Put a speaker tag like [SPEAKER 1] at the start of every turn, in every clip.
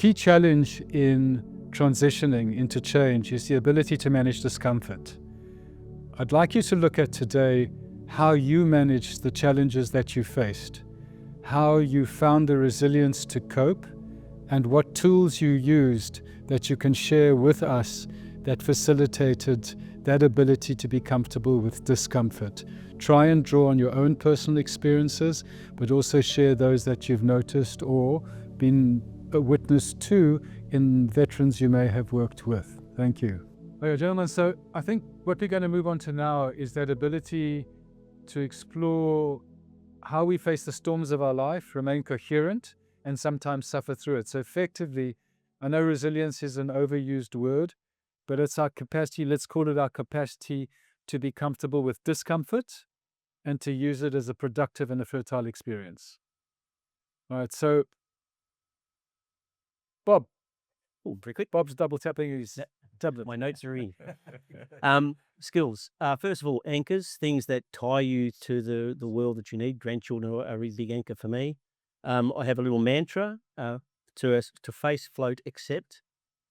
[SPEAKER 1] key challenge in transitioning into change is the ability to manage discomfort. I'd like you to look at today how you managed the challenges that you faced, how you found the resilience to cope, and what tools you used that you can share with us that facilitated that ability to be comfortable with discomfort. Try and draw on your own personal experiences, but also share those that you've noticed or been a witness to in veterans you may have worked with. Thank you. Okay, gentlemen, so I think what we're going to move on to now is that ability to explore how we face the storms of our life, remain coherent, and sometimes suffer through it. So effectively, I know resilience is an overused word, but it's our capacity, let's call it our capacity to be comfortable with discomfort and to use it as a productive and a fertile experience. All right, so Bob.
[SPEAKER 2] Oh, very quick.
[SPEAKER 1] Bob's double tapping his tablet.
[SPEAKER 2] My notes are in. Skills. First of all, anchors, things that tie you to the world that you need. Grandchildren are a really big anchor for me. I have a little mantra to face, float, accept,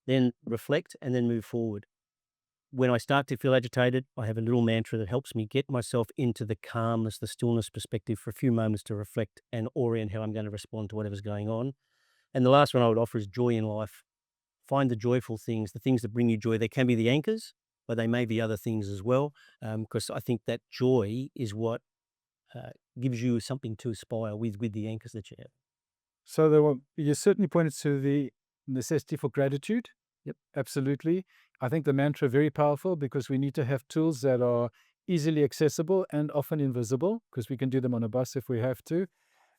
[SPEAKER 2] then reflect, and then move forward. When I start to feel agitated, I have a little mantra that helps me get myself into the calmness, the stillness perspective for a few moments to reflect and orient how I'm going to respond to whatever's going on. And the last one I would offer is joy in life. Find the joyful things, the things that bring you joy. They can be the anchors, but they may be other things as well, because I think that joy is what gives you something to aspire with the anchors that you have.
[SPEAKER 1] So you certainly pointed to the necessity for gratitude.
[SPEAKER 2] Yep.
[SPEAKER 1] Absolutely. I think the mantra very powerful because we need to have tools that are easily accessible and often invisible because we can do them on a bus if we have to.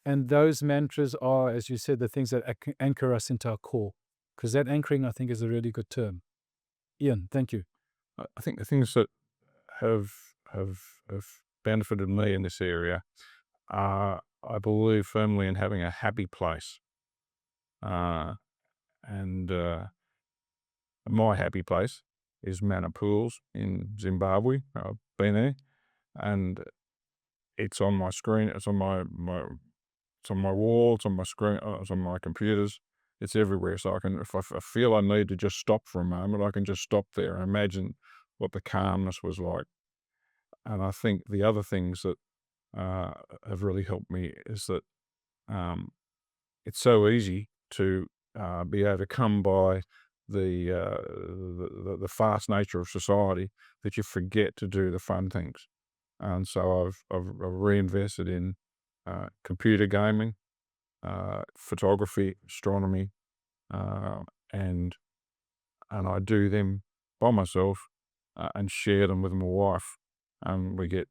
[SPEAKER 1] And those mantras are, as you said, the things that anchor us into our core, because that anchoring, I think, is a really good term. Ian, thank you.
[SPEAKER 3] I think the things that have benefited me in this area are, I believe firmly in having a happy place. And my happy place is Mana Pools in Zimbabwe. I've been there, and it's on my screen. It's on my it's on my wall. It's on my screen. It's on my computers. It's everywhere. So I can, if I feel I need to just stop for a moment, I can just stop there and imagine what the calmness was like. And I think the other things that have really helped me is that it's so easy to be overcome by the fast nature of society that you forget to do the fun things. And so I've reinvested in computer gaming, photography, astronomy, and I do them by myself and share them with my wife, and we get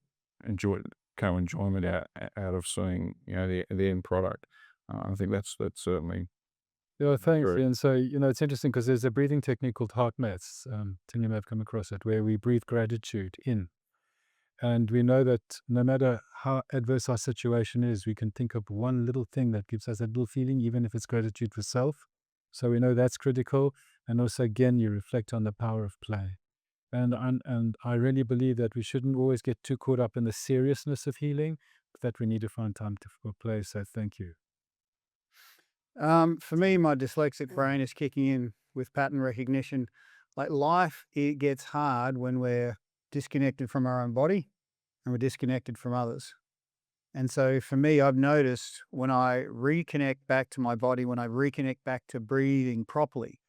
[SPEAKER 3] co-enjoyment out of seeing the end product. I think that's certainly.
[SPEAKER 1] Yeah, thanks,
[SPEAKER 3] Great.
[SPEAKER 1] Ian. So, it's interesting because there's a breathing technique called heart maths. Tim, you may have come across it, where we breathe gratitude in. And we know that no matter how adverse our situation is, we can think of one little thing that gives us that little feeling, even if it's gratitude for self. So we know that's critical. And also, again, you reflect on the power of play. And I really believe that we shouldn't always get too caught up in the seriousness of healing, but that we need to find time for play. So thank you.
[SPEAKER 4] For me, my dyslexic brain is kicking in with pattern recognition. Like life, it gets hard when we're disconnected from our own body and we're disconnected from others. And so for me, I've noticed when I reconnect back to my body, when I reconnect back to breathing properly,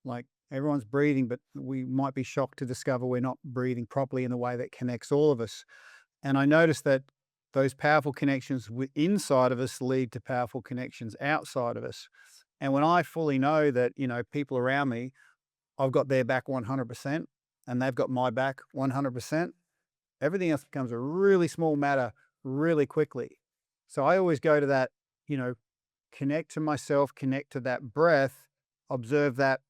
[SPEAKER 4] like everyone's breathing, but we might be shocked to discover we're not breathing properly in the way that connects all of us. And I noticed that those powerful connections inside of us lead to powerful connections outside of us. And when I fully know that, people around me, I've got their back 100% and they've got my back 100%, everything else becomes a really small matter really quickly. So I always go to that, connect to myself, connect to that breath, observe that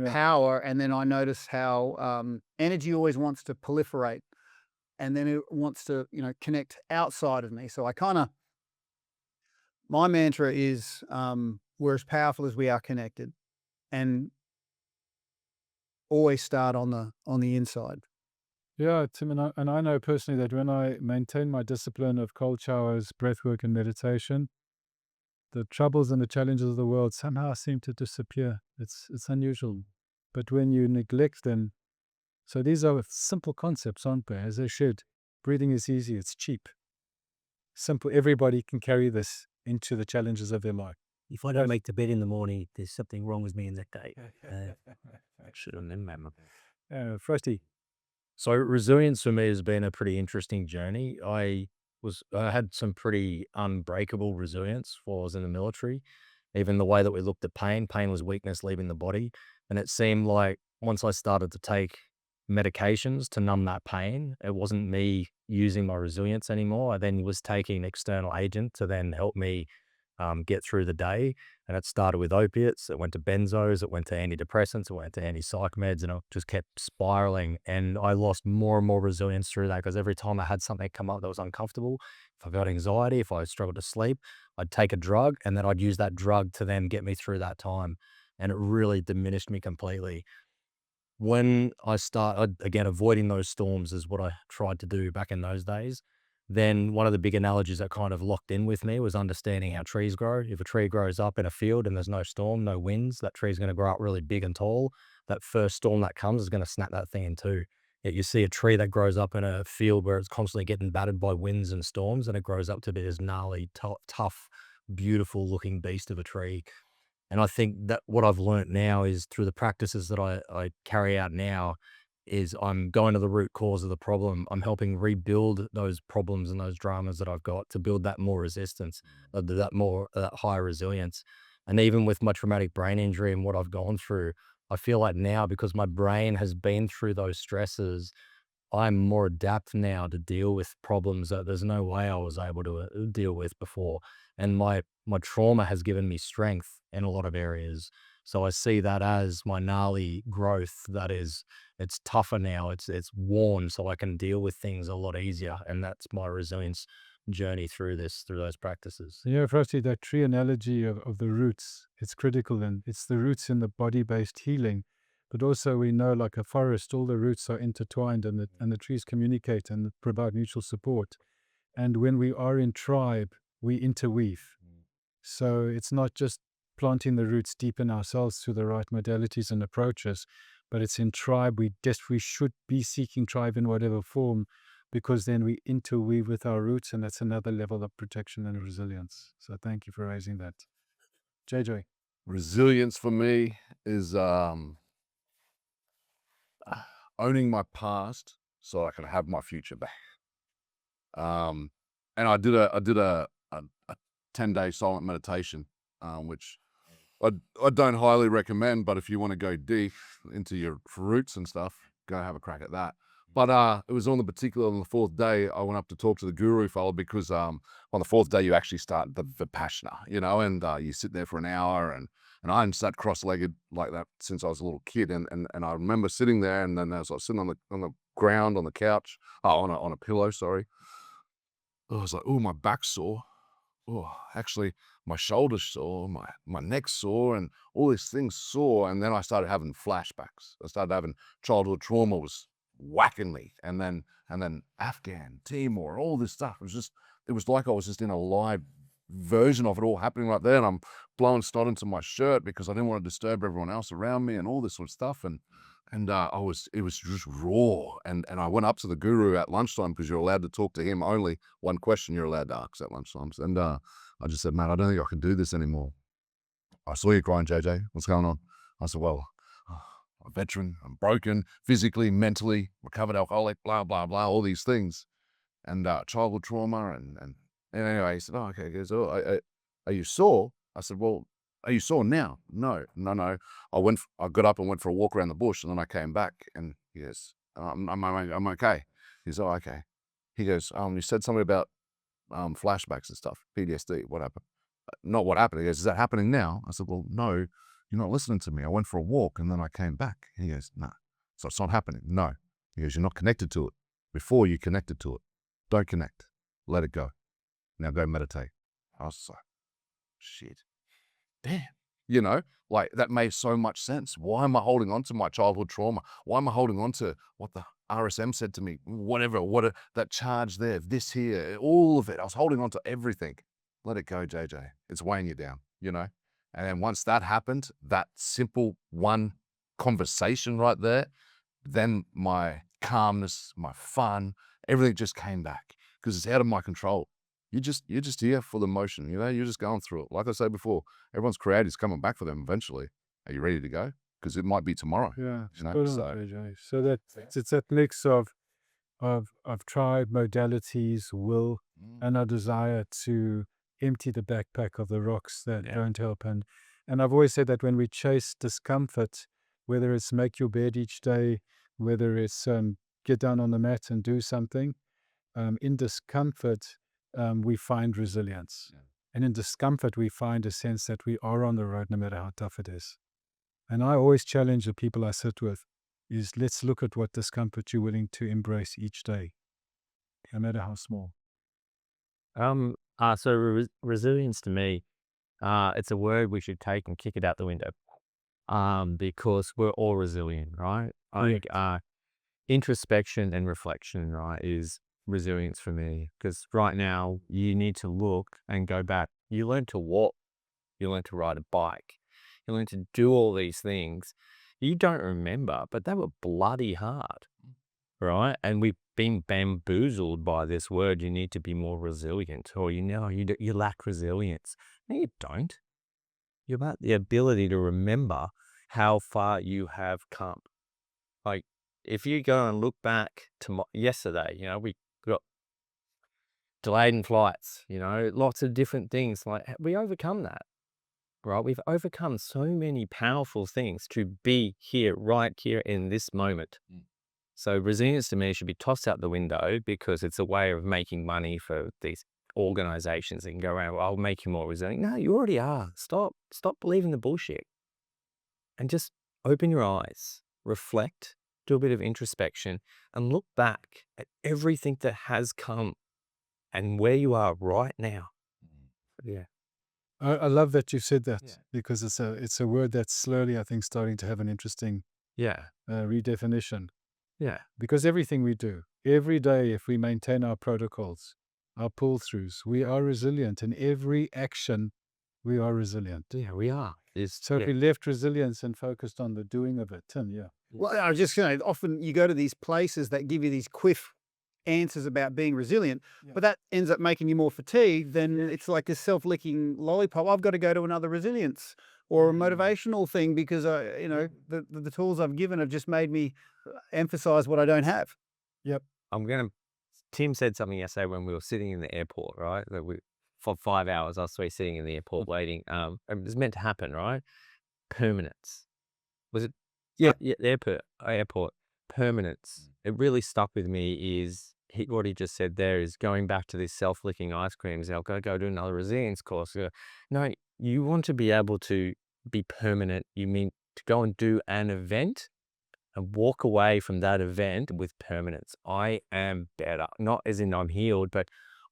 [SPEAKER 4] power. And then I notice how energy always wants to proliferate. And then it wants to, connect outside of me. So my mantra is, we're as powerful as we are connected, and always start on the inside.
[SPEAKER 1] Yeah, Tim, and I know personally that when I maintain my discipline of cold showers, breath work, and meditation, the troubles and the challenges of the world somehow seem to disappear. It's unusual. But when you neglect them, so these are simple concepts, aren't they? As they should. Breathing is easy, it's cheap. Simple. Everybody can carry this into the challenges of their life.
[SPEAKER 5] If I don't make the bed in the morning, there's something wrong with me in that day.
[SPEAKER 1] Frosty.
[SPEAKER 6] So resilience for me has been a pretty interesting journey. I had some pretty unbreakable resilience while I was in the military. Even the way that we looked at pain was weakness leaving the body. And it seemed like once I started to take medications to numb that pain, it wasn't me using my resilience anymore. I then was taking an external agent to then help me get through the day. And it started with opiates, it went to benzos, it went to antidepressants, it went to anti-psych meds, and it just kept spiraling. And I lost more and more resilience through that, because every time I had something come up that was uncomfortable, if I got anxiety, if I struggled to sleep, I'd take a drug, and then I'd use that drug to then get me through that time. And it really diminished me completely. When I started, again, avoiding those storms is what I tried to do back in those days. Then one of the big analogies that kind of locked in with me was understanding how trees grow. If a tree grows up in a field and there's no storm, no winds, that tree's going to grow up really big and tall. That first storm that comes is going to snap that thing in two. Yet you see a tree that grows up in a field where it's constantly getting battered by winds and storms, and it grows up to be this gnarly, tough, beautiful looking beast of a tree. And I think that what I've learned now is through the practices that I carry out now is I'm going to the root cause of the problem. I'm helping rebuild those problems and those dramas that I've got to build that more resistance, that higher resilience. And even with my traumatic brain injury and what I've gone through, I feel like now, because my brain has been through those stresses, I'm more adept now to deal with problems that there's no way I was able to deal with before. And my trauma has given me strength in a lot of areas. So I see that as my gnarly growth. It's tougher now. It's worn, so I can deal with things a lot easier. And that's my resilience journey through those practices.
[SPEAKER 1] So, Frosty, that tree analogy of the roots, it's critical, and it's the roots in the body-based healing. But also we know, like a forest, all the roots are intertwined, and the trees communicate and provide mutual support. And when we are in tribe, we interweave. So it's not just planting the roots deep in ourselves through the right modalities and approaches, but it's in tribe. We should be seeking tribe in whatever form, because then we interweave with our roots, and that's another level of protection and resilience. So thank you for raising that. JJ.
[SPEAKER 7] Resilience for me is owning my past so I can have my future back. And I did a 10-day silent meditation, which I don't highly recommend, but if you want to go deep into your roots and stuff, go have a crack at that. But it was on the fourth day, I went up to talk to the guru fella, because on the fourth day you actually start the Vipassana, and you sit there for an hour, and I hadn't sat cross-legged like that since I was a little kid, and I remember sitting there, and then as I was sitting on the ground, on the couch, on a pillow, sorry, I was like, oh, my back's sore. Oh, actually, my shoulder's sore, my neck's sore, and all these things sore. And then I started having flashbacks. I started having childhood trauma was whacking me, and then Afghan, Timor, all this stuff. It was like I was just in a live version of it all happening right there, and I'm blowing snot into my shirt because I didn't want to disturb everyone else around me and all this sort of stuff. And it was just raw. And I went up to the guru at lunchtime, because you're allowed to talk to him. Only one question you're allowed to ask at lunchtimes. And I just said, man, I don't think I can do this anymore. I saw you crying, JJ. What's going on? I said, well, I'm a veteran. I'm broken physically, mentally, recovered alcoholic, blah, blah, blah, all these things. And childhood trauma. And anyway, he said, oh, okay. He goes, oh, are you sore? I said, well, are you sore now? No. I got up and went for a walk around the bush, and then I came back, and he goes, I'm okay. He goes, oh, okay. He goes, you said something about flashbacks and stuff, PTSD. What happened? Not what happened. He goes, is that happening now? I said, well, no, you're not listening to me. I went for a walk, and then I came back. He goes, no. So it's not happening. No. He goes, you're not connected to it. Before you connected to it. Don't connect. Let it go. Now go meditate. I was like, shit. Damn. Like that made so much sense. Why am I holding on to my childhood trauma? Why am I holding on to what the RSM said to me? Whatever, that charge there, this here, all of it. I was holding on to everything. let it go, JJ. It's weighing you down, you know? And then once that happened, that simple one conversation right there, then my calmness, my fun, everything just came back because it's out of my control. You're just here for the motion, you know, you're just going through it. Like I said before, everyone's creative is coming back for them eventually. Are you ready to go? Because it might be tomorrow.
[SPEAKER 1] Yeah,
[SPEAKER 7] You know,
[SPEAKER 1] spot on,
[SPEAKER 7] so-
[SPEAKER 1] JJ. So that it's that mix of tribe modalities, will, and our desire to empty the backpack of the rocks that don't help. And I've always said that when we chase discomfort, whether it's make your bed each day, whether it's get down on the mat and do something, in discomfort we find resilience.
[SPEAKER 7] Yeah.
[SPEAKER 1] And in discomfort we find a sense that we are on the road no matter how tough it is. And I always challenge the people I sit with is let's look at what discomfort you're willing to embrace each day, no matter how small.
[SPEAKER 6] Resilience to me, it's a word we should take and kick it out the window. Because we're all resilient, right? I think introspection and reflection, right, is resilience for me. Because right now you need to look and go back. You learn to walk, you learn to ride a bike, you learn to do all these things. You don't remember, but they were bloody hard, right? And we've been bamboozled by this word. You need to be more resilient, or you lack resilience. No, you don't. You're about the ability to remember how far you have come. Like, if you go and look back to yesterday, you know, we got delayed in flights, you know, lots of different things. Like, we overcome that, right? We've overcome so many powerful things to be here, right here in this moment. So resilience to me should be tossed out the window because it's a way of making money for these organizations that can go around, well, I'll make you more resilient. No, you already are. Stop believing the bullshit and just open your eyes, reflect, do a bit of introspection and look back at everything that has come and where you are right now. Yeah.
[SPEAKER 1] I love that you said that
[SPEAKER 6] Yeah.
[SPEAKER 1] because it's a word that's slowly, I think, starting to have an interesting
[SPEAKER 6] Yeah.
[SPEAKER 1] redefinition.
[SPEAKER 6] Yeah.
[SPEAKER 1] Because everything we do, every day, if we maintain our protocols, our pull-throughs, we are resilient. In every action, we are resilient.
[SPEAKER 6] Yeah, we are.
[SPEAKER 1] So if we left resilience and focused on the doing of it, Tim, yeah.
[SPEAKER 4] Well, I was just going to, often you go to these places that give you these quiff answers about being resilient, but that ends up making you more fatigued. Then it's like this self-licking lollipop. I've got to go to another resilience or a motivational thing because the tools I've given have just made me emphasize what I don't have.
[SPEAKER 6] Tim said something yesterday when we were sitting in the airport, right? That for 5 hours, us three sitting in the airport waiting. It was meant to happen, right? Permanence. Was it?
[SPEAKER 4] Yeah.
[SPEAKER 6] The airport. Permanence. It really stuck with me is what he just said there is going back to these self-licking ice creams. I'll go do another resilience course. No, you want to be able to be permanent. You mean to go and do an event and walk away from that event with permanence. I am better. Not as in I'm healed, but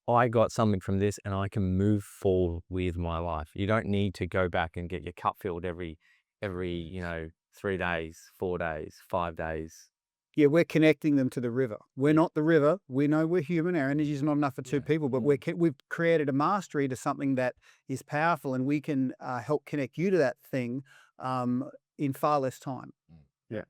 [SPEAKER 6] I got something from this and I can move forward with my life. You don't need to go back and get your cup filled every 3 days, 4 days, 5 days.
[SPEAKER 4] Yeah, we're connecting them to the river. We're not the river. We know we're human. Our energy is not enough for two people, but we've created a mastery to something that is powerful, and we can help connect you to that thing in far less time.
[SPEAKER 1] Yeah.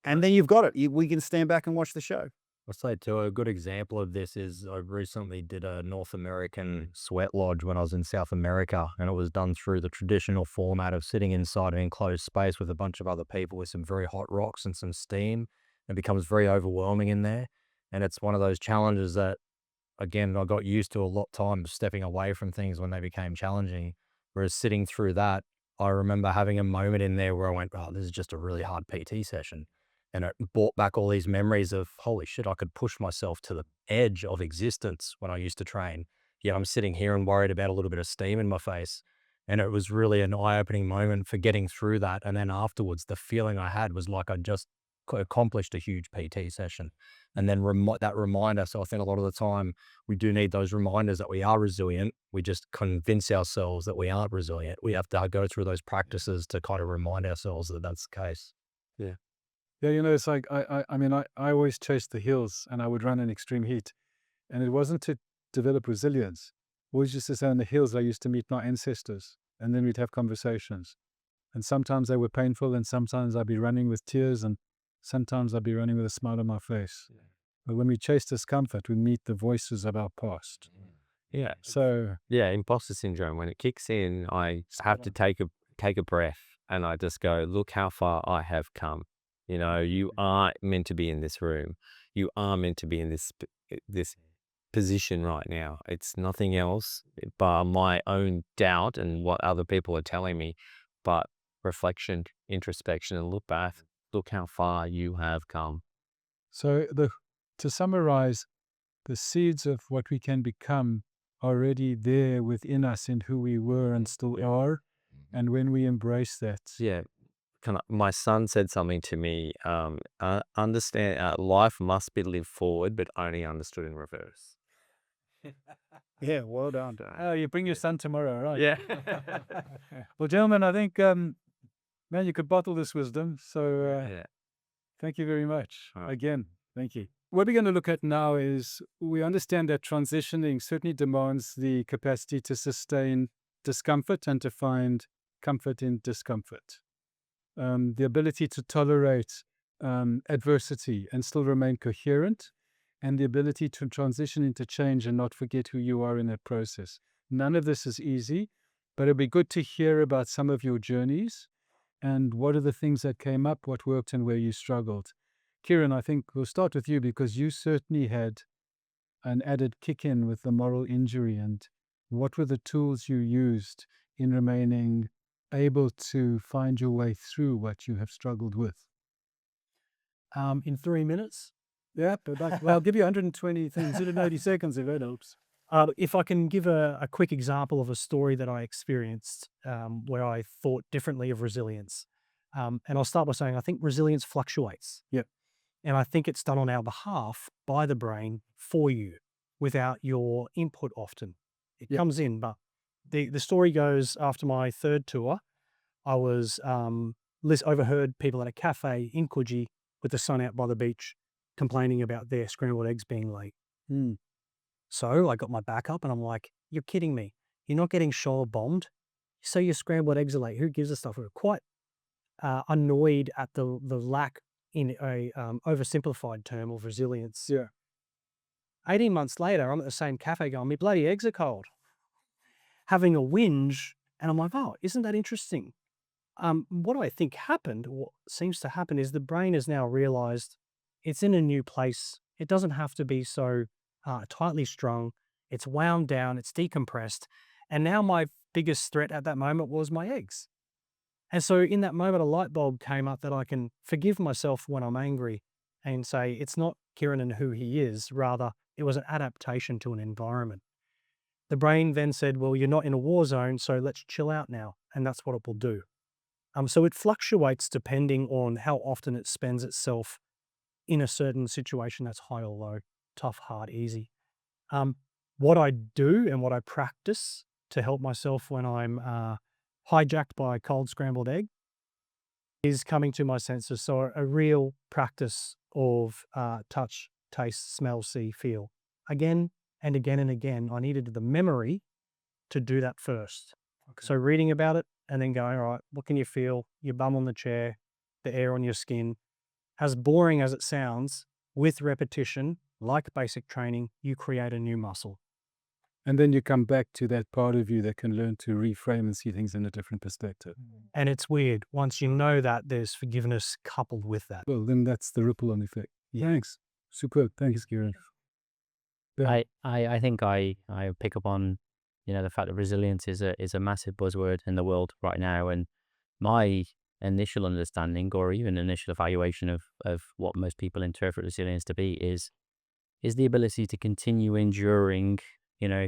[SPEAKER 4] And then you've got it. We can stand back and watch the show.
[SPEAKER 6] I'll say too, a good example of this is I recently did a North American sweat lodge when I was in South America, and it was done through the traditional format of sitting inside an enclosed space with a bunch of other people with some very hot rocks and some steam. It becomes very overwhelming in there. And it's one of those challenges that, again, I got used to a lot of times stepping away from things when they became challenging. Whereas sitting through that, I remember having a moment in there where I went, oh, this is just a really hard PT session. And it brought back all these memories of, holy shit, I could push myself to the edge of existence when I used to train. Yet I'm sitting here and worried about a little bit of steam in my face. And it was really an eye-opening moment for getting through that. And then afterwards, the feeling I had was like I just accomplished a huge PT session. And then that reminder. So I think a lot of the time we do need those reminders that we are resilient. We just convince ourselves that we aren't resilient. We have to go through those practices to kind of remind ourselves that that's the case.
[SPEAKER 1] Yeah, it's like, I always chased the hills and I would run in extreme heat. And it wasn't to develop resilience. always used to say on the hills, I used to meet my ancestors, and then we'd have conversations. And sometimes they were painful, and sometimes I'd be running with tears, and sometimes I'd be running with a smile on my face. But when we chase discomfort, we meet the voices of our past.
[SPEAKER 8] Yeah.
[SPEAKER 1] So
[SPEAKER 8] Yeah, imposter syndrome. When it kicks in, I have to take a breath and I just go, look how far I have come. You know, you are meant to be in this room. You are meant to be in this position right now. It's nothing else but my own doubt and what other people are telling me. But reflection, introspection, and look back. Look how far you have come.
[SPEAKER 1] So to summarize, the seeds of what we can become are already there within us in who we were and still are. And when we embrace that,
[SPEAKER 8] Yeah. My son said something to me. Understand life must be lived forward, but only understood in reverse.
[SPEAKER 4] Yeah, well done.
[SPEAKER 1] oh, you bring your son tomorrow, right?
[SPEAKER 8] Yeah.
[SPEAKER 1] Well, gentlemen, I think, man, you could bottle this wisdom. So
[SPEAKER 8] Yeah.
[SPEAKER 1] thank you very much.
[SPEAKER 8] All right.
[SPEAKER 1] Again, thank you. What we're going to look at now is we understand that transitioning certainly demands the capacity to sustain discomfort and to find comfort in discomfort. The ability to tolerate adversity and still remain coherent, and the ability to transition into change and not forget who you are in that process. None of this is easy, but it'd be good to hear about some of your journeys and what are the things that came up, what worked, and where you struggled. Kieran, I think we'll start with you because you certainly had an added kick in with the moral injury. And what were the tools you used in remaining able to find your way through what you have struggled with?
[SPEAKER 5] In 3 minutes,
[SPEAKER 1] Yeah, but well, I'll give you 120 things, 180 seconds if that helps.
[SPEAKER 5] if I can give a quick example of a story that I experienced where I thought differently of resilience. And I'll start by saying I think resilience fluctuates.
[SPEAKER 1] Yep.
[SPEAKER 5] And I think it's done on our behalf by the brain for you without your input often. It
[SPEAKER 1] Yep.
[SPEAKER 5] comes in, but the story goes after my third tour, I was overheard people at a cafe in Coogee with the sun out by the beach complaining about their scrambled eggs being late.
[SPEAKER 1] Mm.
[SPEAKER 5] So I got my back up and I'm like, you're kidding me. You're not getting shower bombed. So your scrambled eggs are late. Who gives a stuff? We were quite annoyed at the lack in a oversimplified term of resilience.
[SPEAKER 1] Yeah.
[SPEAKER 5] 18 months later, I'm at the same cafe going, my bloody eggs are cold. Having a whinge. And I'm like, oh, isn't that interesting? What I think happened, what seems to happen is the brain has now realized it's in a new place. It doesn't have to be so tightly strung. It's wound down, it's decompressed. And now my biggest threat at that moment was my eggs. And so in that moment, a light bulb came up that I can forgive myself when I'm angry and say, it's not Kieran and who he is. Rather, it was an adaptation to an environment. The brain then said, well, you're not in a war zone, so let's chill out now. And that's what it will do. So it fluctuates depending on how often it spends itself in a certain situation that's high or low, tough, hard, easy. What I do and what I practice to help myself when I'm hijacked by a cold scrambled egg is coming to my senses. So a real practice of touch, taste, smell, see, feel. Again and again and again, I needed the memory to do that first. So reading about it and then going, all right, what can you feel? Your bum on the chair, the air on your skin. As boring as it sounds, with repetition, like basic training, you create a new muscle.
[SPEAKER 1] And then you come back to that part of you that can learn to reframe and see things in a different perspective.
[SPEAKER 5] And it's weird. Once you know that, there's forgiveness coupled with that.
[SPEAKER 1] Well, then that's the ripple on effect. Thanks. Superb. Thanks, Kieran. Yeah.
[SPEAKER 9] I think I pick up on, the fact that resilience is a massive buzzword in the world right now. And my initial understanding or even initial evaluation of what most people interpret resilience to be is the ability to continue enduring,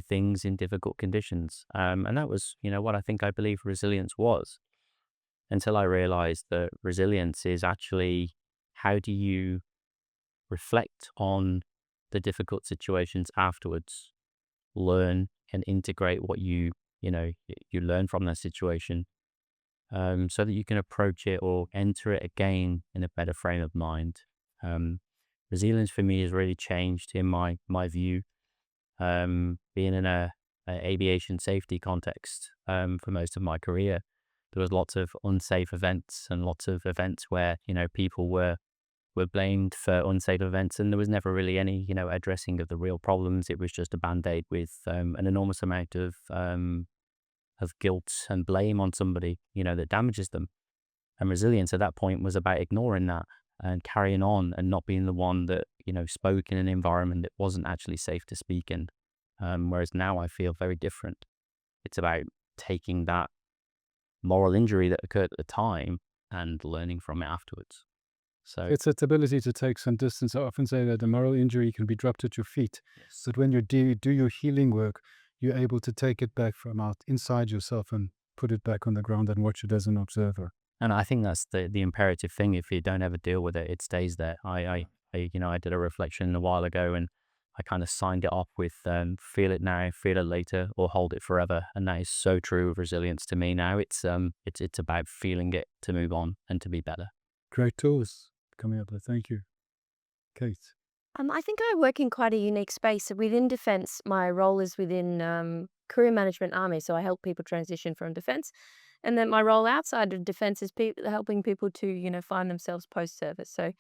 [SPEAKER 9] things in difficult conditions. And that was, what I believe resilience was, until I realized that resilience is actually how do you reflect on the difficult situations afterwards, learn and integrate what you learn from that situation, so that you can approach it or enter it again in a better frame of mind. Resilience for me has really changed in my view. Being in a aviation safety context for most of my career. There was lots of unsafe events and lots of events where, people were blamed for unsafe events, and there was never really any, addressing of the real problems. It was just a band-aid with an enormous amount of guilt and blame on somebody, that damages them. And resilience at that point was about ignoring that and carrying on and not being the one that, spoke in an environment that wasn't actually safe to speak in. Whereas now I feel very different. It's about taking that moral injury that occurred at the time and learning from it afterwards. So
[SPEAKER 1] It's its ability to take some distance. I often say that a moral injury can be dropped at your feet.
[SPEAKER 9] yes.
[SPEAKER 1] But when you do your healing work, you're able to take it back from out inside yourself and put it back on the ground and watch it as an observer.
[SPEAKER 9] And I think that's the imperative thing. If you don't ever deal with it, it stays there. I did a reflection a while ago, and I kind of signed it off with feel it now, feel it later, or hold it forever. And that is so true of resilience to me now. It's about feeling it to move on and to be better.
[SPEAKER 1] Great tools coming up there. Thank you. Kate.
[SPEAKER 10] I think I work in quite a unique space. Within defense, my role is within career management army. So I help people transition from defense. And then my role outside of defense is helping people to, find themselves post-service. So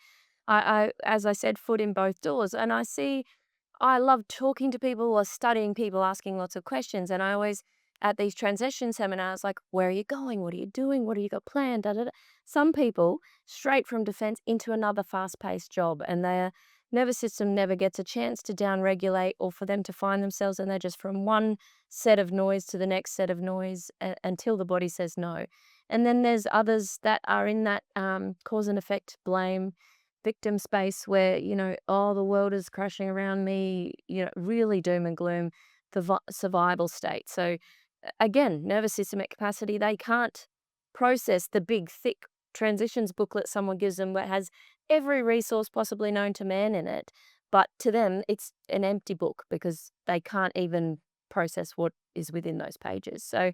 [SPEAKER 10] I, as I said, foot in both doors. And I love talking to people or studying people, asking lots of questions. And I always, at these transition seminars, like, where are you going? What are you doing? What do you got planned? Da, da, da. Some people straight from defense into another fast-paced job, and their nervous system never gets a chance to downregulate or for them to find themselves, and they're just from one set of noise to the next set of noise until the body says no. And then there's others that are in that cause and effect, blame, victim space where, oh, the world is crashing around me, really doom and gloom, the survival state. So again, nervous system at capacity, they can't process the big, thick transitions booklet someone gives them that has every resource possibly known to man in it. But to them, it's an empty book because they can't even process what is within those pages. So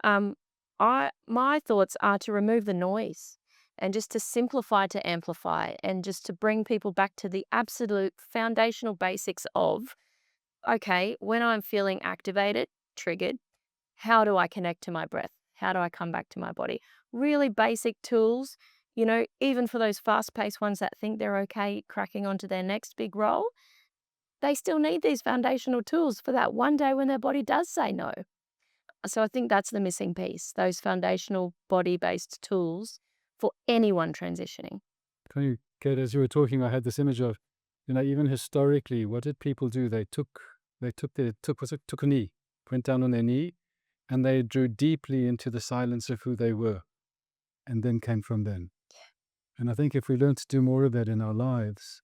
[SPEAKER 10] my thoughts are to remove the noise and just to simplify, to amplify, and just to bring people back to the absolute foundational basics of, okay, when I'm feeling activated, triggered, how do I connect to my breath? How do I come back to my body? Really basic tools, even for those fast-paced ones that think they're okay cracking onto their next big role, they still need these foundational tools for that one day when their body does say no. So I think that's the missing piece, those foundational body-based tools for anyone transitioning.
[SPEAKER 1] Can you, Kate, as you were talking, I had this image of, even historically, what did people do? They took a knee, went down on their knee, and they drew deeply into the silence of who they were, and then came from then. And I think if we learn to do more of that in our lives,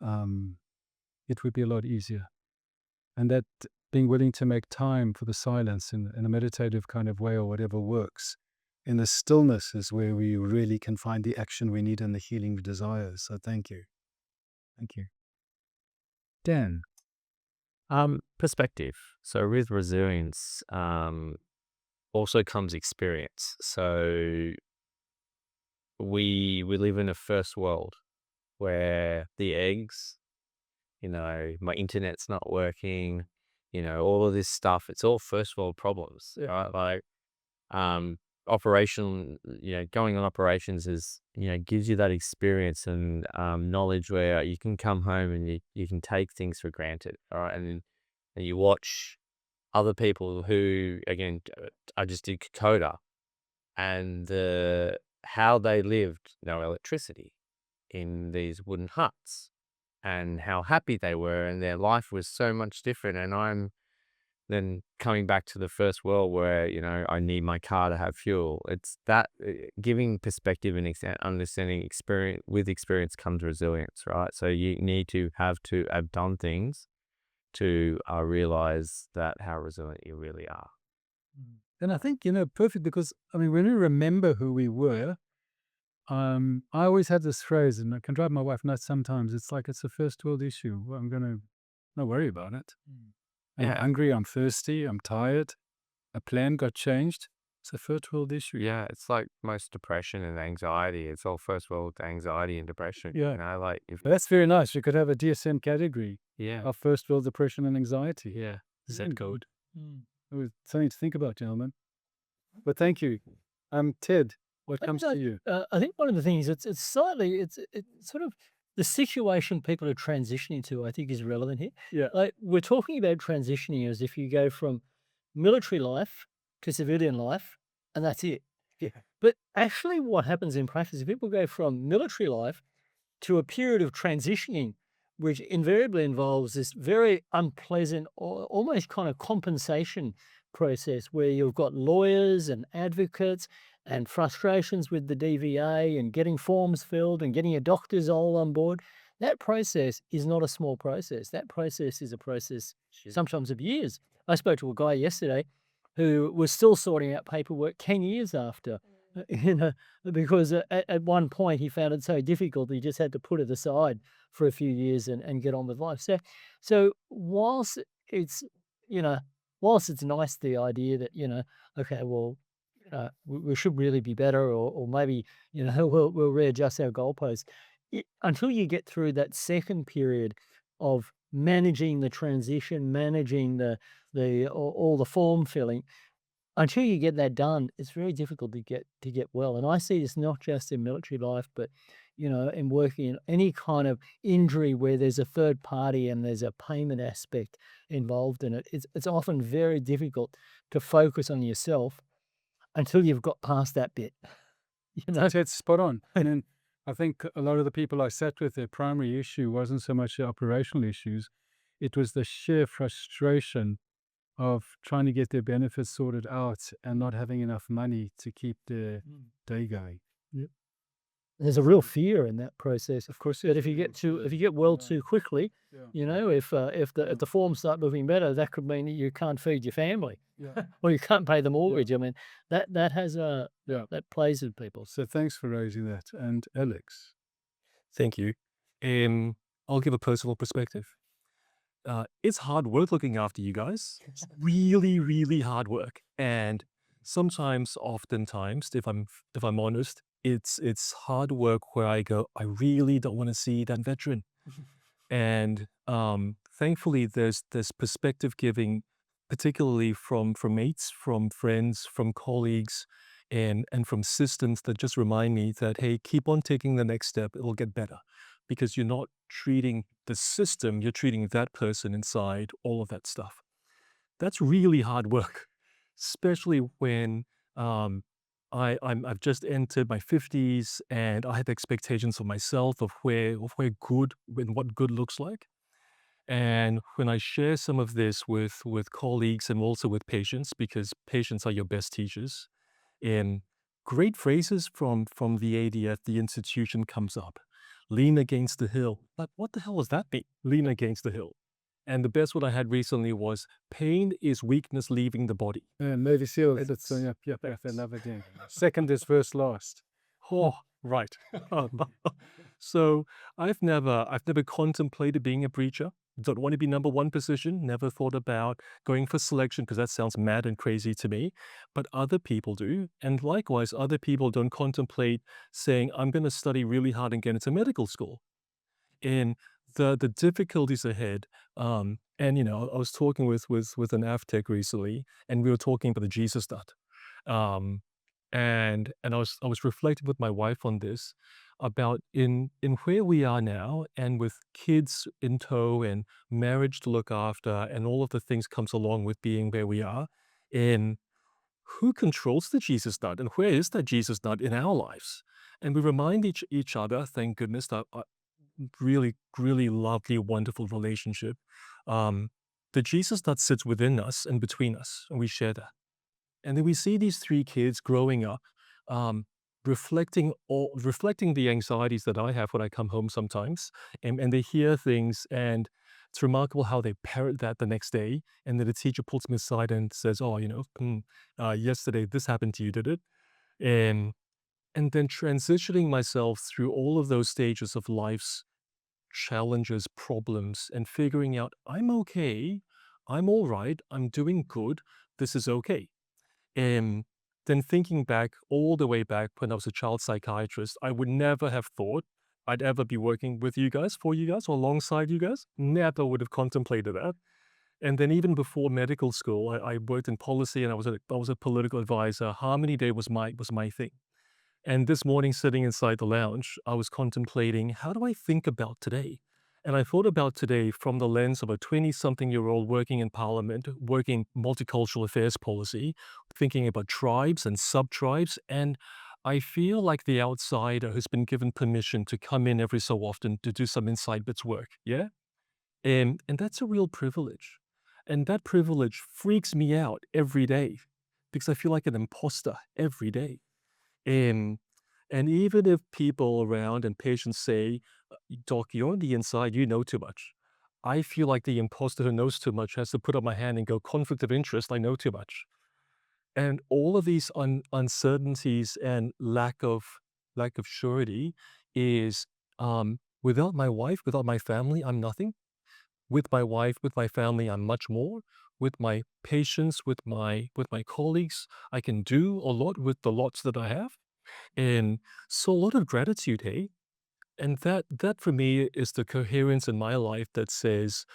[SPEAKER 1] it would be a lot easier. And that being willing to make time for the silence in a meditative kind of way or whatever works, in the stillness is where we really can find the action we need and the healing we desire. So thank you. Thank you. Dan.
[SPEAKER 8] Perspective. So with resilience, also comes experience. So we live in a first world where the eggs, my internet's not working, all of this stuff, it's all first world problems, right? Like, going on operations is, gives you that experience and knowledge where you can come home and you can take things for granted, all right? And you watch other people who, again, I just did Kokoda, and how they lived, no electricity, in these wooden huts, and how happy they were, and their life was so much different. And I'm then coming back to the first world where, I need my car to have fuel. It's that giving perspective and understanding experience. With experience comes resilience, right? So you need to have done things to realize that how resilient you really are.
[SPEAKER 1] And I think, perfect, because, when we remember who we were, I always had this phrase, and I can drive my wife nuts sometimes. It's like, it's a first world issue. Well, I'm going to not worry about it. I'm hungry, I'm thirsty, I'm tired. A plan got changed. It's a first world issue.
[SPEAKER 8] Yeah, it's like most depression and anxiety. It's all first world anxiety and depression.
[SPEAKER 1] Yeah.
[SPEAKER 8] Like if
[SPEAKER 1] That's very nice. You could have a DSM category
[SPEAKER 8] yeah,
[SPEAKER 1] of first world depression and anxiety.
[SPEAKER 8] yeah,
[SPEAKER 1] Z code. Something to think about, gentlemen. But thank you. Ted, what comes to you?
[SPEAKER 11] I think one of the things it's slightly it's sort of the situation people are transitioning to. I think is relevant here.
[SPEAKER 1] Yeah.
[SPEAKER 11] Like we're talking about transitioning as if you go from military life to civilian life, and that's it.
[SPEAKER 1] Yeah.
[SPEAKER 11] But actually, what happens in practice is people go from military life to a period of transitioning, which invariably involves this very unpleasant, or almost kind of compensation process where you've got lawyers and advocates and frustrations with the DVA and getting forms filled and getting your doctors all on board. That process is not a small process. That process is a process sometimes of years. I spoke to a guy yesterday who was still sorting out paperwork 10 years after, because at one point he found it so difficult he just had to put it aside for a few years and get on with life. So whilst it's, whilst it's nice, the idea that, okay, well, we should really be better, or maybe, we'll readjust our goalposts. Until you get through that second period of managing the transition, managing all the form filling, until you get that done, it's very difficult to get well. And I see this not just in military life, but in working in any kind of injury where there's a third party and there's a payment aspect involved in it. It's often very difficult to focus on yourself until you've got past that bit.
[SPEAKER 1] Ted's spot on. And then I think a lot of the people I sat with, their primary issue wasn't so much the operational issues, it was the sheer frustration of trying to get their benefits sorted out and not having enough money to keep their day going.
[SPEAKER 11] There's a real fear in that process.
[SPEAKER 1] Of course,
[SPEAKER 11] That if you get well too quickly,
[SPEAKER 1] Yeah.
[SPEAKER 11] if the forms start moving better, that could mean that you can't feed your family
[SPEAKER 1] Yeah.
[SPEAKER 11] or you can't pay the mortgage. I mean, that has
[SPEAKER 1] Yeah.
[SPEAKER 11] that plays with people.
[SPEAKER 1] So thanks for raising that. And Alex.
[SPEAKER 12] Thank you. I'll give a personal perspective. It's hard work looking after you guys. It's really, really hard work. And oftentimes, if I'm honest, it's hard work where I go, I really don't want to see that veteran. And thankfully, there's perspective giving, particularly from mates, from friends, from colleagues, and from systems that just remind me that, hey, keep on taking the next step. It'll get better, because you're not treating the system, you're treating that person inside, all of that stuff. That's really hard work, especially when I've just entered my 50s and I have expectations of myself of where good and what good looks like. And when I share some of this with colleagues and also with patients, because patients are your best teachers, and great phrases from the ADF, the institution, comes up. Lean against the hill. Like, what the hell does that mean? Lean against the hill. And the best one I had recently was, pain is weakness leaving the body.
[SPEAKER 1] Navy SEAL. That's, I love it. Yeah. Second is first last.
[SPEAKER 12] Oh, right. So I've never contemplated being a preacher. Don't want to be number one position. Never thought about going for selection, because that sounds mad and crazy to me. But other people do. And likewise, other people don't contemplate saying, I'm going to study really hard and get into medical school. And the difficulties ahead, and I was talking with an AFTEC recently, and we were talking about the Jesus Nut. And I was reflecting with my wife on this, about in where we are now, and with kids in tow and marriage to look after and all of the things comes along with being where we are, in who controls the Jesus Nut and where is that Jesus Nut in our lives? And we remind each other, thank goodness, that really, really lovely, wonderful relationship. The Jesus Nut sits within us and between us, and we share that. And then we see these three kids growing up, reflecting the anxieties that I have when I come home sometimes, and they hear things, and it's remarkable how they parrot that the next day, and then the teacher pulls them aside and says, "Oh, yesterday this happened to you, did it?" And then transitioning myself through all of those stages of life's challenges, problems, and figuring out I'm okay, I'm all right, I'm doing good, this is okay. And then thinking back, all the way back when I was a child psychiatrist, I would never have thought I'd ever be working with you guys, for you guys, or alongside you guys. Never would have contemplated that. And then even before medical school, I worked in policy and I was a political advisor. Harmony Day was my thing. And this morning, sitting inside the lounge, I was contemplating, how do I think about today? And I thought about today from the lens of a 20-something-year-old working in Parliament, working multicultural affairs policy, thinking about tribes and sub-tribes. And I feel like the outsider who's been given permission to come in every so often to do some inside bits work. Yeah? And that's a real privilege. And that privilege freaks me out every day because I feel like an imposter every day. And even if people around and patients say, Doc, you're on the inside, you know too much. I feel like the imposter who knows too much has to put up my hand and go, conflict of interest, I know too much. And all of these uncertainties and lack of surety is, without my wife, without my family, I'm nothing. With my wife, with my family, I'm much more. With my patients, with my colleagues, I can do a lot with the lots that I have. And so a lot of gratitude, hey? And that for me is the coherence in my life that says,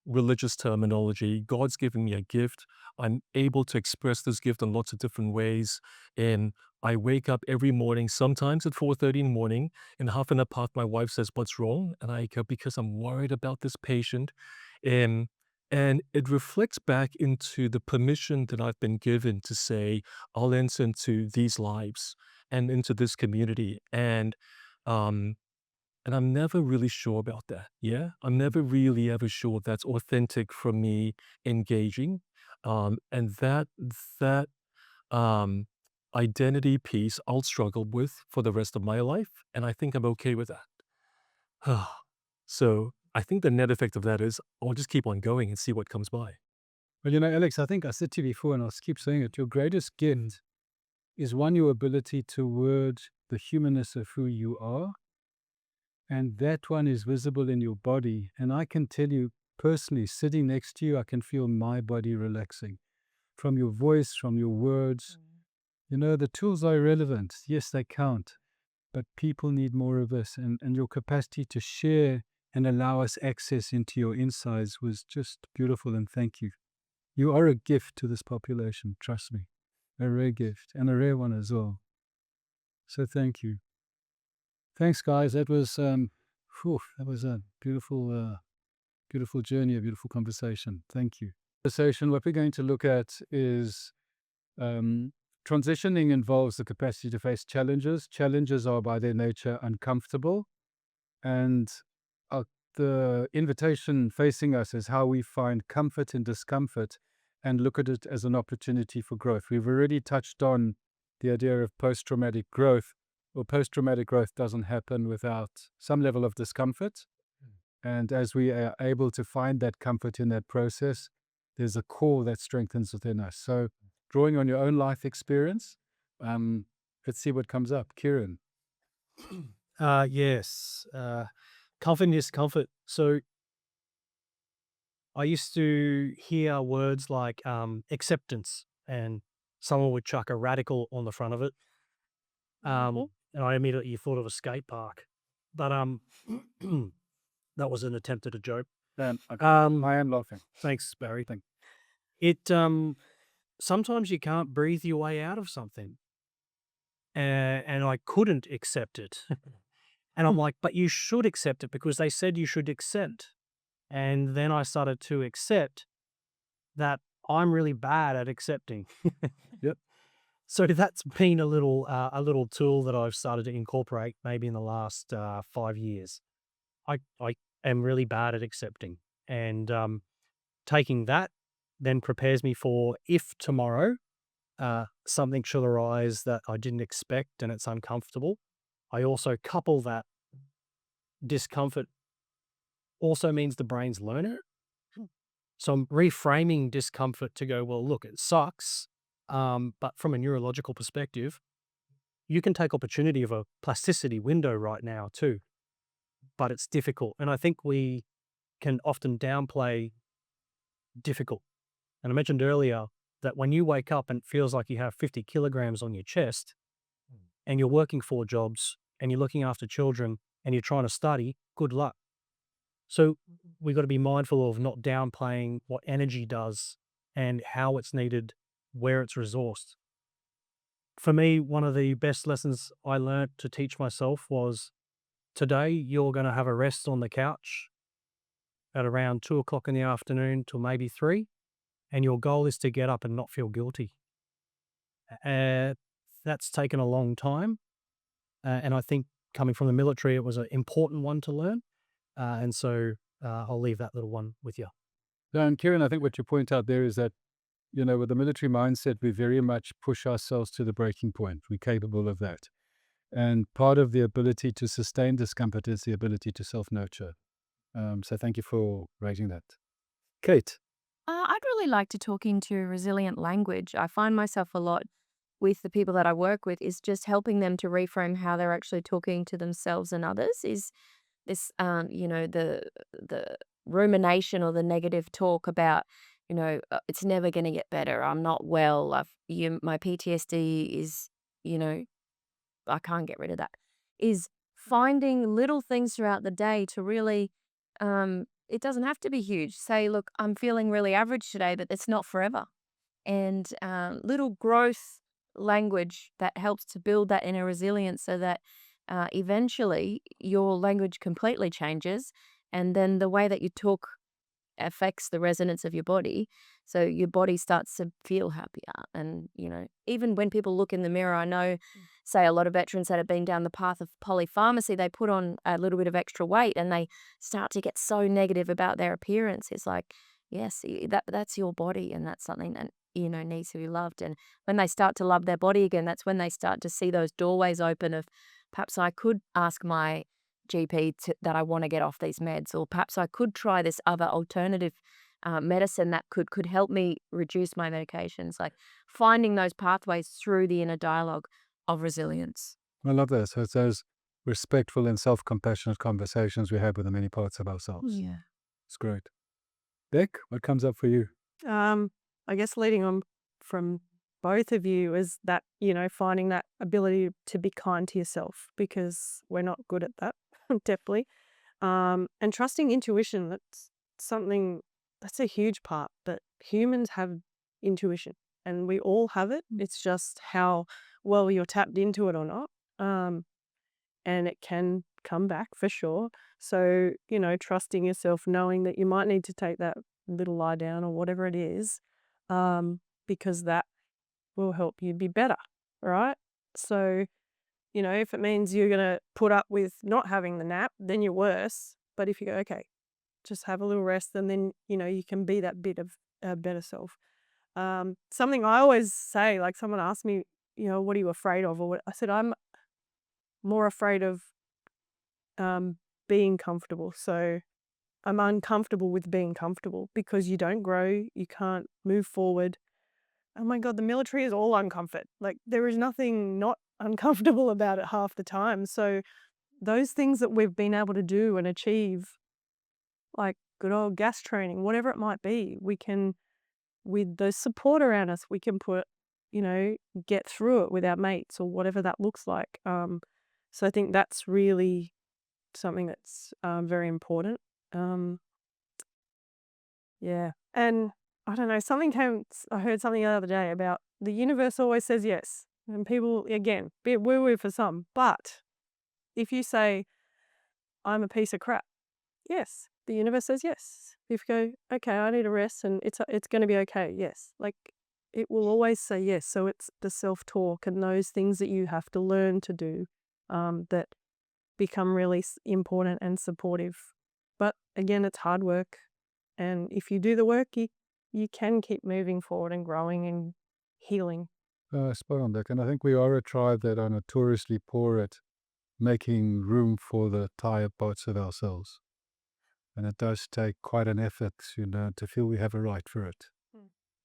[SPEAKER 12] religious terminology, God's given me a gift. I'm able to express this gift in lots of different ways. And I wake up every morning, sometimes at 4:30 in the morning, and half an hour past, my wife says, what's wrong? And I go, because I'm worried about this patient. And it reflects back into the permission that I've been given to say, I'll enter into these lives and into this community. And I'm never really sure about that. Yeah. I'm never really ever sure that's authentic from me engaging. And that identity piece I'll struggle with for the rest of my life. And I think I'm okay with that. So I think the net effect of that is I'll just keep on going and see what comes by.
[SPEAKER 1] Well, you know, Alex, I think I said to you before, and I'll keep saying it, your greatest gift is one, your ability to word the humanness of who you are. And that one is visible in your body. And I can tell you personally, sitting next to you, I can feel my body relaxing from your voice, from your words. You know, the tools are irrelevant. Yes, they count, but people need more of us. And your capacity to share and allow us access into your insides was just beautiful. And thank you. You are a gift to this population. Trust me, a rare gift and a rare one as well. So thank you. Thanks, guys. That was a beautiful, beautiful journey, a beautiful conversation. Thank you. Conversation. What we're going to look at is transitioning involves the capacity to face challenges. Challenges are by their nature uncomfortable, and the invitation facing us is how we find comfort in discomfort and look at it as an opportunity for growth. We've already touched on the idea of post-traumatic growth. Well, post-traumatic growth doesn't happen without some level of discomfort. And as we are able to find that comfort in that process, there's a core that strengthens within us. So drawing on your own life experience, let's see what comes up. Kieran.
[SPEAKER 5] Yes. Comfort and discomfort. So I used to hear words like acceptance, and someone would chuck a radical on the front of it. And I immediately thought of a skate park. But that was an attempt at a joke.
[SPEAKER 1] I am laughing.
[SPEAKER 5] Thanks, Barry.
[SPEAKER 1] Thank
[SPEAKER 5] It sometimes you can't breathe your way out of something. And I couldn't accept it. And I'm like, but you should accept it because they said you should accept. And then I started to accept that I'm really bad at accepting.
[SPEAKER 1] Yep.
[SPEAKER 5] So that's been a little tool that I've started to incorporate maybe in the last 5 years. I am really bad at accepting, and taking that then prepares me for if tomorrow something should arise that I didn't expect and it's uncomfortable. I also couple that discomfort also means the brain's learning it. So I'm reframing discomfort to go, well, look, it sucks. But from a neurological perspective, you can take opportunity of a plasticity window right now too, but it's difficult. And I think we can often downplay difficult. And I mentioned earlier that when you wake up and it feels like you have 50 kilograms on your chest and you're working 4 jobs and you're looking after children and you're trying to study, good luck. So we got to be mindful of not downplaying what energy does and how it's needed, where it's resourced. For me, one of the best lessons I learned to teach myself was today you're going to have a rest on the couch at around 2 o'clock in the afternoon till maybe 3, and your goal is to get up and not feel guilty. That's taken a long time, and I think coming from the military, it was an important one to learn, and so I'll leave that little one with you.
[SPEAKER 1] And Kieran, I think what you point out there is that, with the military mindset, we very much push ourselves to the breaking point. We're capable of that. And part of the ability to sustain discomfort is the ability to self-nurture. So thank you for raising that. Kate.
[SPEAKER 10] I'd really like to talk into resilient language. I find myself a lot with the people that I work with is just helping them to reframe how they're actually talking to themselves and others. Is this, the rumination or the negative talk about, it's never going to get better. I'm not well. My PTSD is, I can't get rid of that. Is finding little things throughout the day to really, it doesn't have to be huge. Say, look, I'm feeling really average today, but it's not forever. And little growth language that helps to build that inner resilience so that eventually your language completely changes. And then the way that you talk affects the resonance of your body. So your body starts to feel happier. And, even when people look in the mirror, I know, say, a lot of veterans that have been down the path of polypharmacy, they put on a little bit of extra weight and they start to get so negative about their appearance. It's like, yes, that's your body, and that's something that, needs to be loved. And when they start to love their body again, that's when they start to see those doorways open of perhaps I could ask my GP that I want to get off these meds, or perhaps I could try this other alternative medicine that could help me reduce my medications. Like finding those pathways through the inner dialogue of resilience.
[SPEAKER 1] I love that. So it's those respectful and self-compassionate conversations we have with the many parts of ourselves.
[SPEAKER 10] Yeah.
[SPEAKER 1] It's great. Beck, what comes up for you?
[SPEAKER 13] I guess leading on from both of you is that, finding that ability to be kind to yourself, because we're not good at that, definitely. And trusting intuition, that's something that's a huge part, but humans have intuition and we all have it. It's just how well you're tapped into it or not. And it can come back for sure. So, trusting yourself, knowing that you might need to take that little lie down or whatever it is, because that will help you be better, right? So, if it means you're going to put up with not having the nap, then you're worse. But if you go, okay, just have a little rest, and then, you can be that bit of a better self. Something I always say, like someone asked me, what are you afraid of? Or what, I said, I'm more afraid of being comfortable. So I'm uncomfortable with being comfortable because you don't grow, you can't move forward. Oh my God, the military is all uncomfort. Like there is nothing not uncomfortable about it half the time. So those things that we've been able to do and achieve, like good old gas training, whatever it might be, we can, with the support around us, we can get through it with our mates or whatever that looks like. So I think that's really something that's very important. Yeah. And I don't know, I heard something the other day about the universe always says yes. And people, again, bit woo-woo for some, but if you say, I'm a piece of crap, yes, the universe says yes. If you go, okay, I need a rest and it's going to be okay, yes. Like it will always say yes. So it's the self-talk and those things that you have to learn to do that become really important and supportive. But again, it's hard work. And if you do the work, you can keep moving forward and growing and healing.
[SPEAKER 1] Spot on, Beck. And I think we are a tribe that are notoriously poor at making room for the tired parts of ourselves. And it does take quite an effort, to feel we have a right for it.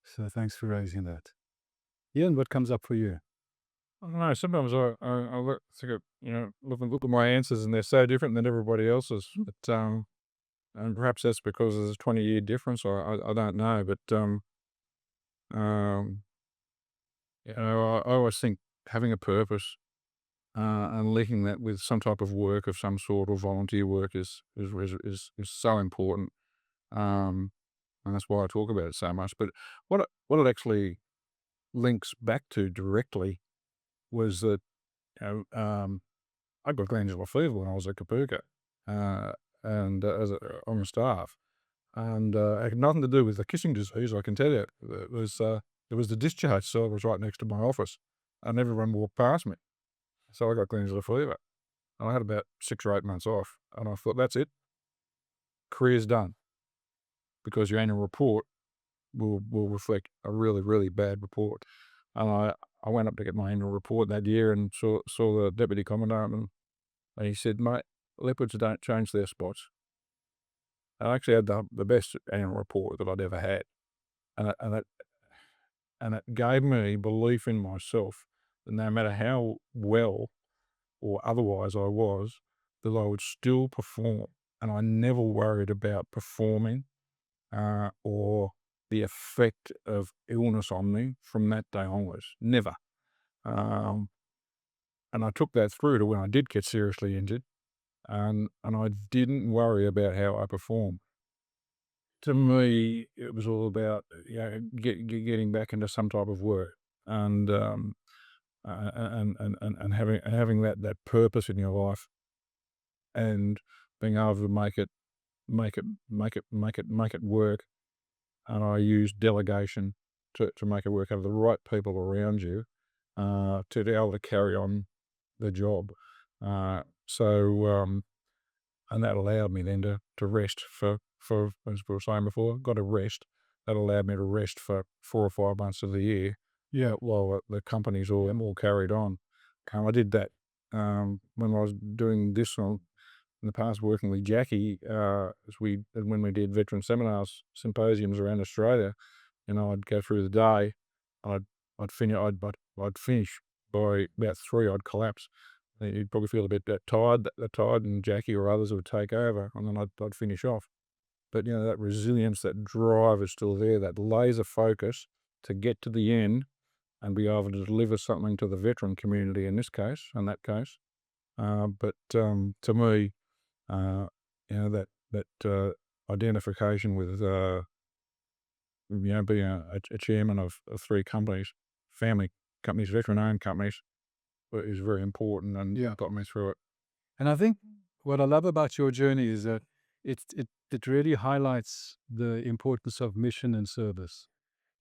[SPEAKER 1] So thanks for raising that. Ian, what comes up for you?
[SPEAKER 3] I don't know. Sometimes I look at my answers and they're so different than everybody else's. But and perhaps that's because there's a 20-year difference, or I don't know. But I always think having a purpose and linking that with some type of work of some sort or volunteer work is so important. And that's why I talk about it so much. But what it actually links back to directly was that I got glandular fever when I was at Kapooka, and on the staff, and it had nothing to do with the kissing disease. I can tell you, it was the discharge cell was right next to my office, and everyone walked past me, so I got glandular fever, and I had about 6 or 8 months off, and I thought that's it, career's done, because your annual report will reflect a really, really bad report. And I went up to get my annual report that year and saw the deputy commandant, and he said, "Mate, leopards don't change their spots." I actually had the best annual report that I'd ever had, and it gave me belief in myself that no matter how well or otherwise I was, that I would still perform, and I never worried about performing or the effect of illness on me from that day onwards. Never. And I took that through to when I did get seriously injured, and I didn't worry about how I performed. To me, it was all about getting back into some type of work, and having that purpose in your life, and being able to make it work. And I use delegation to make it work, have the right people around you to be able to carry on the job. And that allowed me then to rest for as we were saying before, got to rest. That allowed me to rest for 4 or 5 months of the year. Yeah, while the companies all carried on. I did that when I was doing this in the past, working with Jackie, when we did veteran seminars, symposiums around Australia. I'd go through the day, I'd finish by about 3. I'd collapse. You'd probably feel a bit tired, and Jackie or others would take over, and then I'd finish off. But that resilience, that drive is still there. That laser focus to get to the end and be able to deliver something to the veteran community in this case, and that case. But to me, that identification with being a chairman of 3 companies, family companies, veteran-owned companies, is very important, and got me through it.
[SPEAKER 1] And I think what I love about your journey is that it really highlights the importance of mission and service,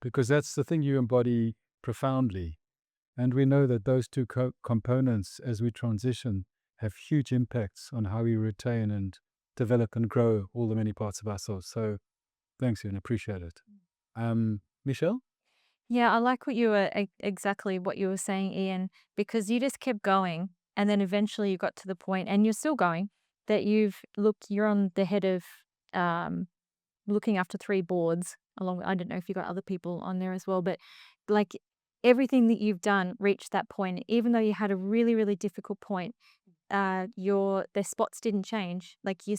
[SPEAKER 1] because that's the thing you embody profoundly. And we know that those two components, as we transition, have huge impacts on how we retain and develop and grow all the many parts of ourselves. So thanks, Ian. Appreciate it. Michelle?
[SPEAKER 14] Yeah, I like what you were exactly what you were saying, Ian, because you just kept going, and then eventually you got to the point, and you're still going, that you're on the head of looking after 3 boards along. I don't know if you got other people on there as well, but like everything that you've done reached that point, even though you had a really, really difficult point. Their spots didn't change. Like they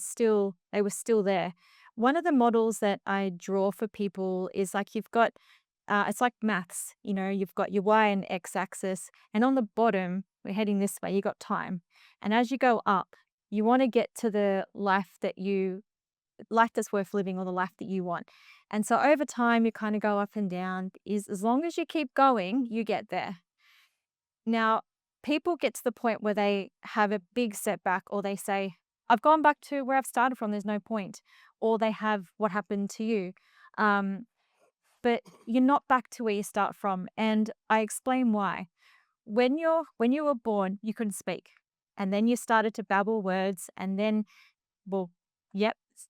[SPEAKER 14] were still there. One of the models that I draw for people is like you've got, it's like maths, you've got your Y and X axis, and on the bottom, we're heading this way, you got time. And as you go up, you want to get to the life that's worth living, or the life that you want. And so over time, you kind of go up and down. As long as you keep going, you get there. Now, people get to the point where they have a big setback, or they say, I've gone back to where I've started from, there's no point. Or they have what happened to you. But you're not back to where you start from. And I explain why. When you were born, you couldn't speak. And then you started to babble words, and then,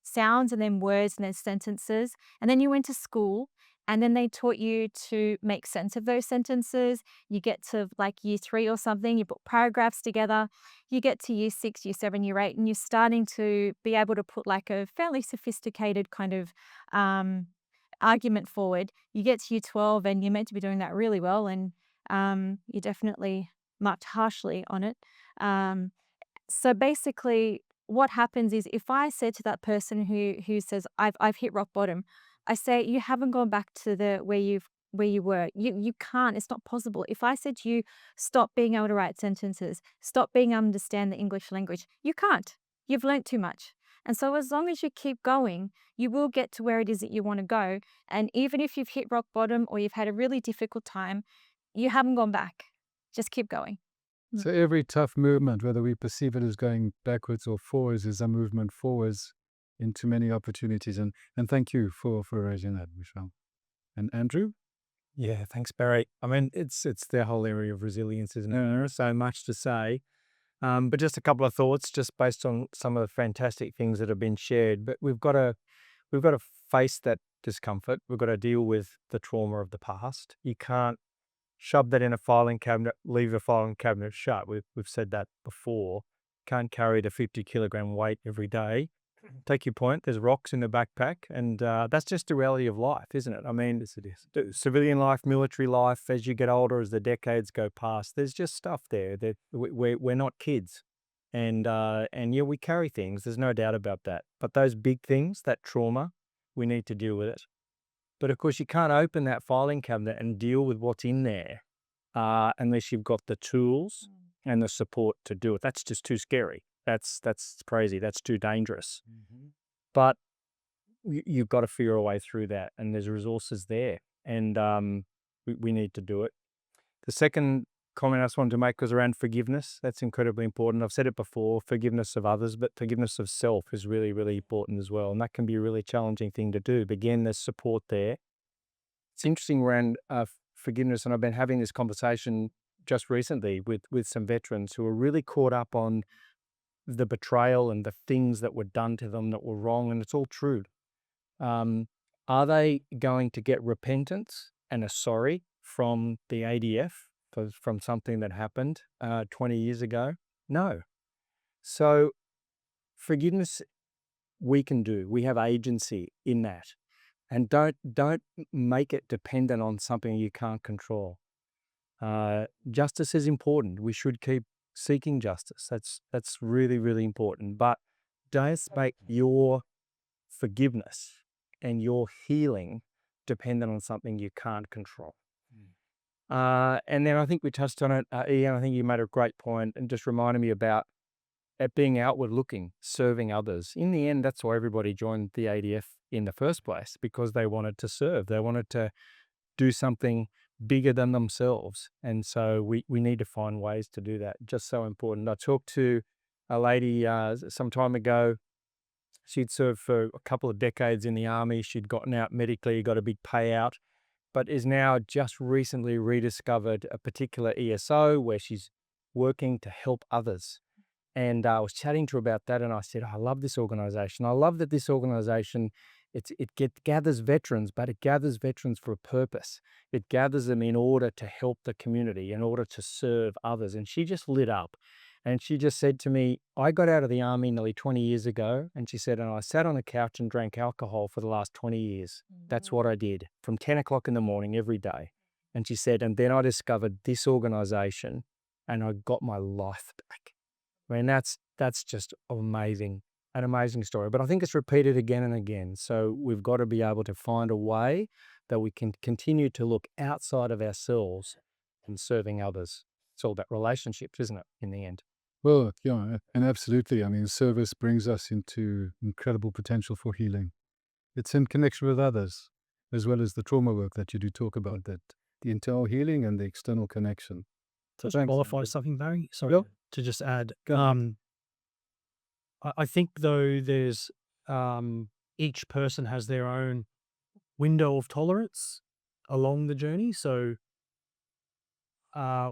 [SPEAKER 14] sounds, and then words, and then sentences. And then you went to school, and then they taught you to make sense of those sentences. You get to like year 3 or something, you put paragraphs together. You get to year 6, year 7, year 8, and you're starting to be able to put like a fairly sophisticated kind of argument forward. You get to year 12, and you're meant to be doing that really well, and you're definitely marked harshly on it. So basically, what happens is, if I said to that person who says I've hit rock bottom, I say, you haven't gone back to where where you were. You can't. It's not possible. If I said to you, stop being able to write sentences, stop being able to understand the English language, you can't. You've learnt too much. And so as long as you keep going, you will get to where it is that you want to go. And even if you've hit rock bottom or you've had a really difficult time, you haven't gone back. Just keep going.
[SPEAKER 1] So every tough movement, whether we perceive it as going backwards or forwards, is a movement forwards into many opportunities. And thank you for raising that, Michelle. And Andrew?
[SPEAKER 15] Yeah, thanks, Barry. I mean, it's the whole area of resilience, isn't it? There's so much to say. But just a couple of thoughts, just based on some of the fantastic things that have been shared. But we've got to face that discomfort. We've got to deal with the trauma of the past. You can't shove that in a filing cabinet, leave the filing cabinet shut. We've said that before. Can't carry the 50-kilogram weight every day. Take your point. There's rocks in the backpack, and that's just the reality of life, isn't it? I mean, yes, it is. Civilian life, military life. As you get older, as the decades go past, there's just stuff there that we're not kids, and yeah, we carry things. There's no doubt about that. But those big things, that trauma, we need to deal with it. But of course, you can't open that filing cabinet and deal with what's in there unless you've got the tools and the support to do it. That's just too scary. That's crazy. That's too dangerous. But you've got to figure a way through that, and there's resources there, and we need to do it. The second comment I just wanted to make was around forgiveness. That's incredibly important. I've said it before, forgiveness of others, but forgiveness of self is really, really important as well, and that can be a really challenging thing to do. But again, there's support there. It's interesting around forgiveness, and I've been having this conversation just recently with some veterans who are really caught up on the betrayal and the things that were done to them that were wrong, and it's all true. Are they going to get repentance and a sorry from the ADF from something that happened 20 years ago? No. So forgiveness we can do. We have agency in that. And don't make it dependent on something you can't control. Justice is important. We should keep seeking justice. That's really, really important. But don't make your forgiveness and your healing dependent on something you can't control. And then I think we touched on it, Ian. I think you made a great point and just reminded me about it being outward looking, serving others. In the end, that's why everybody joined the ADF in the first place, because they wanted to serve. They wanted to do something bigger than themselves. And so we need to find ways to do that. Just so important. I talked to a lady some time ago. She'd served for a couple of decades in the army. She'd gotten out medically, got a big payout, but is now just recently rediscovered a particular ESO where she's working to help others. And I was chatting to her about that, and I said, I love this organization. I love that this organization, it gathers veterans, but it gathers veterans for a purpose. It gathers them in order to help the community, in order to serve others. And she just lit up. And she just said to me, I got out of the army nearly 20 years ago. And she said, and I sat on the couch and drank alcohol for the last 20 years. That's what I did from 10 o'clock in the morning every day. And she said, and then I discovered this organization and I got my life back. I mean, that's just amazing, an amazing story. But I think it's repeated again and again. So we've got to be able to find a way that we can continue to look outside of ourselves and serving others. It's all about relationships, isn't it, in the end?
[SPEAKER 1] Well, yeah, and absolutely. I mean, service brings us into incredible potential for healing. It's in connection with others, as well as the trauma work that you do talk about, that the internal healing and the external connection.
[SPEAKER 5] To qualify something, Barry, sorry, to just add, I think though there's each person has their own window of tolerance along the journey. So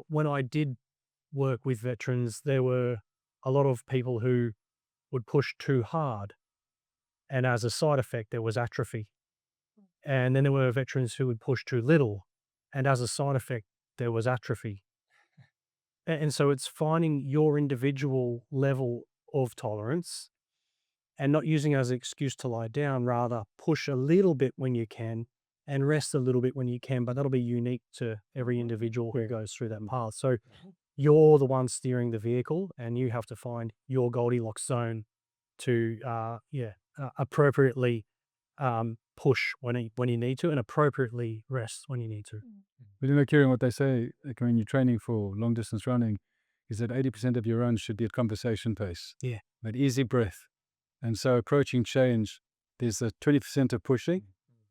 [SPEAKER 5] when I did work with veterans, there were a lot of people who would push too hard, and as a side effect, there was atrophy. And then there were veterans who would push too little, and as a side effect, there was atrophy. And so it's finding your individual level of tolerance and not using it as an excuse to lie down, rather push a little bit when you can and rest a little bit when you can, but that'll be unique to every individual who goes through that path. So you're the one steering the vehicle and you have to find your Goldilocks zone to appropriately push when you need to, and appropriately rest when you need to.
[SPEAKER 1] But you know, Kieran, what they say, like when you're training for long distance running, is that 80% of your runs should be at conversation pace.
[SPEAKER 5] Yeah.
[SPEAKER 1] But easy breath. And so approaching change, there's the 20% of pushing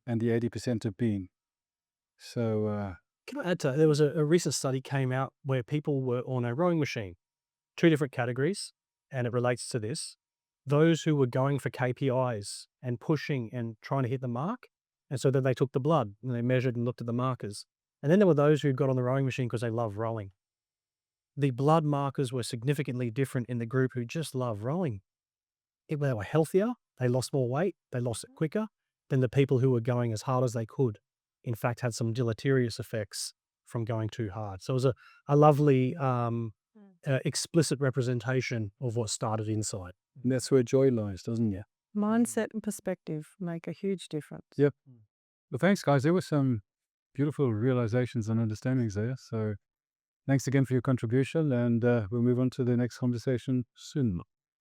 [SPEAKER 1] and the 80% of being. So,
[SPEAKER 5] Can I add to that? There was a recent study came out where people were on a rowing machine, 2 different categories, and it relates to this. Those who were going for KPIs and pushing and trying to hit the mark. And so then they took the blood and they measured and looked at the markers. And then there were those who got on the rowing machine because they love rowing. The blood markers were significantly different in the group who just love rowing. They were healthier, they lost more weight, they lost it quicker than the people who were going as hard as they could. In fact, had some deleterious effects from going too hard. So it was a lovely explicit representation of what started inside.
[SPEAKER 1] and that's where joy lies, doesn't it?
[SPEAKER 13] Mindset and perspective make a huge difference.
[SPEAKER 1] Yep. Well, thanks, guys. There were some beautiful realizations and understandings there. So thanks again for your contribution, and we'll move on to the next conversation soon.